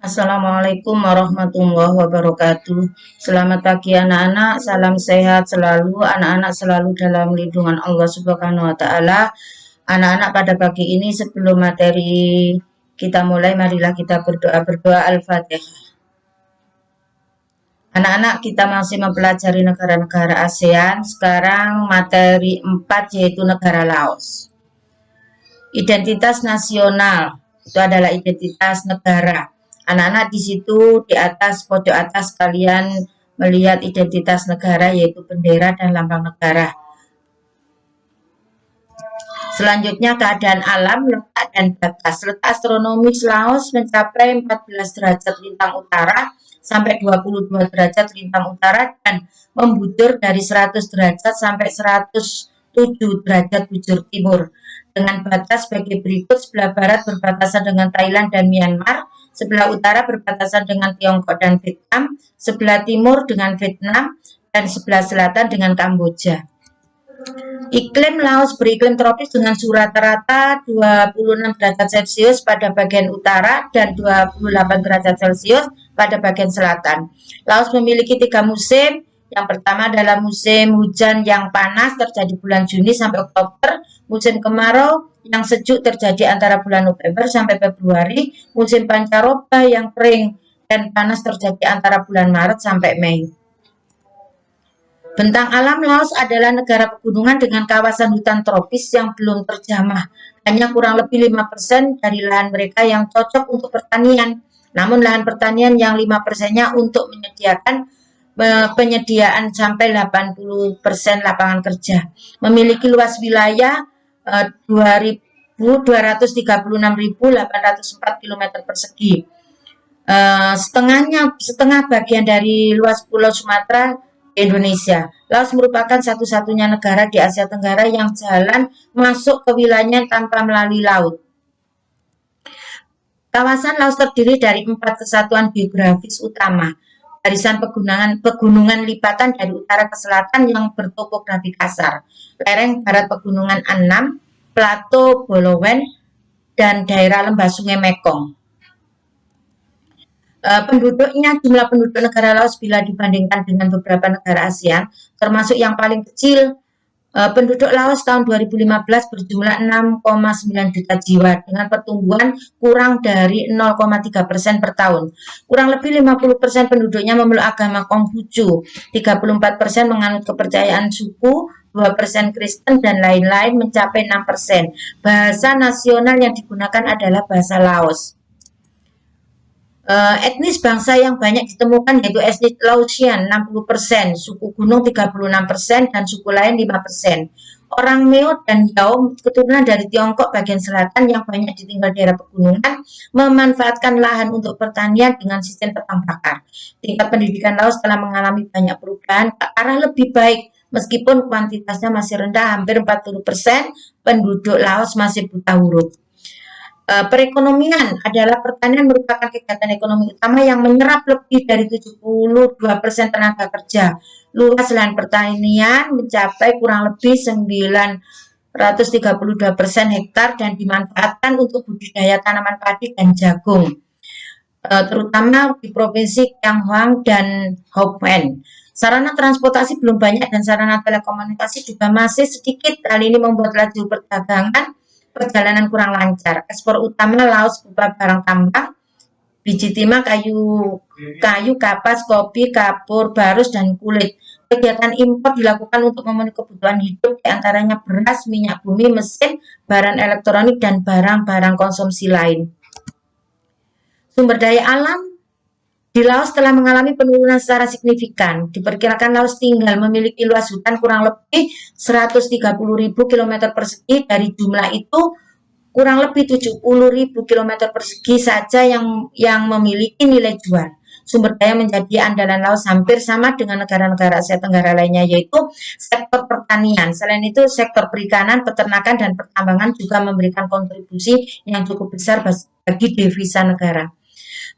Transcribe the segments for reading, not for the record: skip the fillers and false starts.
Assalamualaikum warahmatullahi wabarakatuh. Selamat pagi anak-anak, salam sehat selalu, anak-anak selalu dalam lindungan Allah Subhanahu wa taala. Anak-anak, pada pagi ini sebelum materi kita mulai, marilah kita berdoa Al-Fatihah. Anak-anak, kita masih mempelajari negara-negara ASEAN. Sekarang materi 4 yaitu negara Laos. Identitas nasional itu adalah identitas negara. Anak-anak di situ di atas pojok atas kalian melihat identitas negara yaitu bendera dan lambang negara. Selanjutnya keadaan alam, letak dan batas. Letak astronomis Laos mencapai 14 derajat lintang utara sampai 22 derajat lintang utara dan membujur dari 100 derajat sampai 107 derajat bujur timur. Dengan batas sebagai berikut: sebelah barat berbatasan dengan Thailand dan Myanmar, sebelah utara berbatasan dengan Tiongkok dan Vietnam, sebelah timur dengan Vietnam, dan sebelah selatan dengan Kamboja. Iklim Laos beriklim tropis dengan suhu rata-rata 26 derajat Celcius pada bagian utara dan 28 derajat Celcius pada bagian selatan. Laos memiliki 3 musim. Yang pertama adalah musim hujan yang panas terjadi bulan Juni sampai Oktober, musim kemarau yang sejuk terjadi antara bulan November sampai Februari, musim pancaroba yang kering dan panas terjadi antara bulan Maret sampai Mei. Bentang alam Laos adalah negara pegunungan dengan kawasan hutan tropis yang belum terjamah. Hanya kurang lebih 5% dari lahan mereka yang cocok untuk pertanian. Namun lahan pertanian yang 5%-nya untuk menyediakan penyediaan sampai 80% lapangan kerja. Memiliki luas wilayah 236.804 km persegi. Setengah bagian dari luas Pulau Sumatera Indonesia. Laos merupakan satu-satunya negara di Asia Tenggara yang jalan masuk ke wilayahnya tanpa melalui laut. Kawasan Laos terdiri dari 4 kesatuan geografis utama. Barisan pegunungan lipatan dari utara ke selatan yang bertopografi kasar. Lereng barat pegunungan Annam, Plato Bolowen, dan daerah lembah Sungai Mekong. Jumlah penduduk negara Laos bila dibandingkan dengan beberapa negara ASEAN, termasuk yang paling kecil, penduduk Laos tahun 2015 berjumlah 6,9 juta jiwa dengan pertumbuhan kurang dari 0,3% per tahun. Kurang lebih 50% penduduknya memeluk agama Konghucu, 34% menganut kepercayaan suku, 2% Kristen, dan lain-lain mencapai 6%. Bahasa nasional yang digunakan adalah bahasa Laos. Etnis bangsa yang banyak ditemukan yaitu etnis Laosian 60%, suku gunung 36%, dan suku lain 5%. Orang Meo dan Yao keturunan dari Tiongkok bagian selatan yang banyak ditinggal daerah pegunungan memanfaatkan lahan untuk pertanian dengan sistem tebang bakar. Tingkat pendidikan Laos telah mengalami banyak perubahan ke arah lebih baik meskipun kuantitasnya masih rendah, hampir 40% penduduk Laos masih buta huruf. Perekonomian adalah pertanian merupakan kegiatan ekonomi utama yang menyerap lebih dari 72% tenaga kerja. Luas lahan pertanian mencapai kurang lebih 932% hektar dan dimanfaatkan untuk budidaya tanaman padi dan jagung, terutama di provinsi Gangwon dan Hokkien. Sarana transportasi belum banyak dan sarana telekomunikasi juga masih sedikit. Hal ini membuat laju perjalanan kurang lancar. Ekspor utama Laos berupa barang tambang, biji timah, kayu, kapas, kopi, kapur, barus, dan kulit. Kegiatan impor dilakukan untuk memenuhi kebutuhan hidup, diantaranya beras, minyak bumi, mesin, barang elektronik, dan barang-barang konsumsi lain. Sumber daya alam di Laos telah mengalami penurunan secara signifikan. Diperkirakan Laos tinggal memiliki luas hutan kurang lebih 130.000 km persegi. Dari jumlah itu, kurang lebih 70.000 km persegi saja yang memiliki nilai jual. Sumber daya menjadi andalan Laos hampir sama dengan negara-negara Asia Tenggara lainnya, yaitu sektor pertanian. Selain itu, sektor perikanan, peternakan, dan pertambangan juga memberikan kontribusi yang cukup besar bagi devisa negara.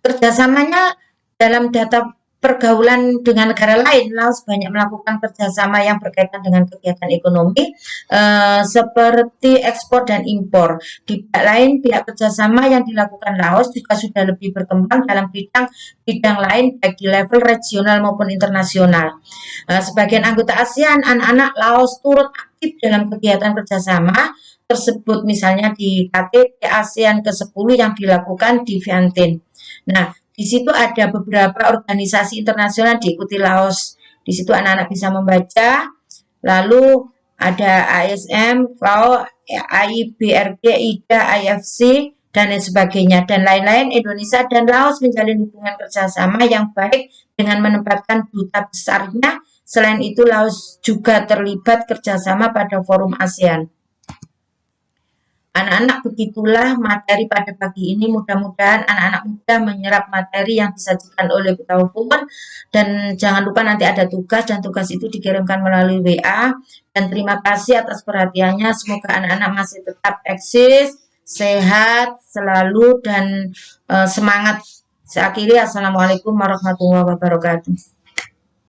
Kerjasamanya dalam data pergaulan dengan negara lain, Laos banyak melakukan kerjasama yang berkaitan dengan kegiatan ekonomi seperti ekspor dan impor. Di pihak lain, pihak kerjasama yang dilakukan Laos juga sudah lebih berkembang dalam bidang lain baik di level regional maupun internasional. Sebagian anggota ASEAN, anak-anak Laos turut aktif dalam kegiatan kerjasama tersebut, misalnya di KTT ASEAN ke-10 yang dilakukan di Vientiane. Nah, di situ ada beberapa organisasi internasional diikuti Laos. Di situ anak-anak bisa membaca. Lalu ada ASM, FAO, IBRG, IDA, IFC, dan lain sebagainya. Dan lain-lain, Indonesia dan Laos menjalin hubungan kerjasama yang baik dengan menempatkan duta besarnya. Selain itu, Laos juga terlibat kerjasama pada forum ASEAN. Anak-anak, begitulah materi pada pagi ini. Mudah-mudahan anak-anak muda menyerap materi yang disajikan oleh Bu Taufun. Dan jangan lupa nanti ada tugas, dan tugas itu dikirimkan melalui WA. Dan terima kasih atas perhatiannya. Semoga anak-anak masih tetap eksis, sehat selalu, dan semangat. Saya akhiri, Assalamualaikum warahmatullahi wabarakatuh.